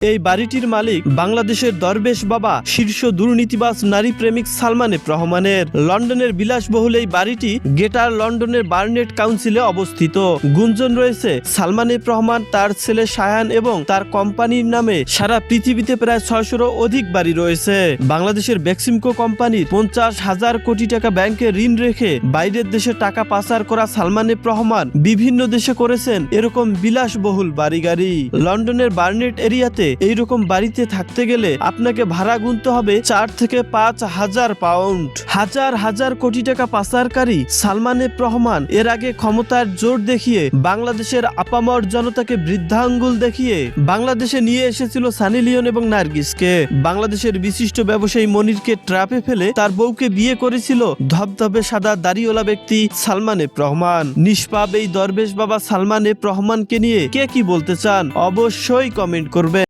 এই বাড়িটির মালিক বাংলাদেশের দরবেশ বাবা শীর্ষ দুর্নীতিবাজ নারী প্রেমিক সালমান এফ রহমানের। লন্ডনের বিলাসবহুল এই বাড়িটি গ্রেটার লন্ডনের বার্নেট কাউন্সিলে অবস্থিত। গুঞ্জন রয়েছে সালমান এফ রহমান, তার ছেলে শায়ান এবং তার কোম্পানির নামে সারা পৃথিবীতে প্রায় 600-ও অধিক বাড়ি রয়েছে। বাংলাদেশের বেক্সিমকো কোম্পানির 50,000 কোটি টাকা ব্যাংকে ঋণ রেখে বাইরের দেশে টাকা পাচার করা সালমান এফ রহমান বিভিন্ন দেশে করেছেন এরকম বিলাসবহুল বাড়ি গাড়ি। লন্ডনের বার্নেট এরিয়াতে এইরকম বাড়িতে থাকতে গেলে আপনাকে ভাড়া গুনতে হবে 4 থেকে 5,000 পাউন্ড। হাজার হাজার কোটি টাকা পাচারকারী সালমান এফ রহমান এর আগে ক্ষমতার জোর দেখিয়ে বাংলাদেশের আপামর জনতাকে বৃদ্ধাঙ্গুল দেখিয়ে বাংলাদেশে নিয়ে এসেছিল সানি লিওন এবং নার্গিসকে। বাংলাদেশের বিশিষ্ট ব্যবসায়ী মনিরকে ট্রাপে ফেলে তার বউকে বিয়ে করেছিল ধবধবে সাদা দাড়িওয়ালা ব্যক্তি সালমান এফ রহমান। নিষ্পাপ এই দরবেশ বাবা সালমান এফ রহমানকে নিয়ে কে কি বলতে চান অবশ্যই কমেন্ট করবেন।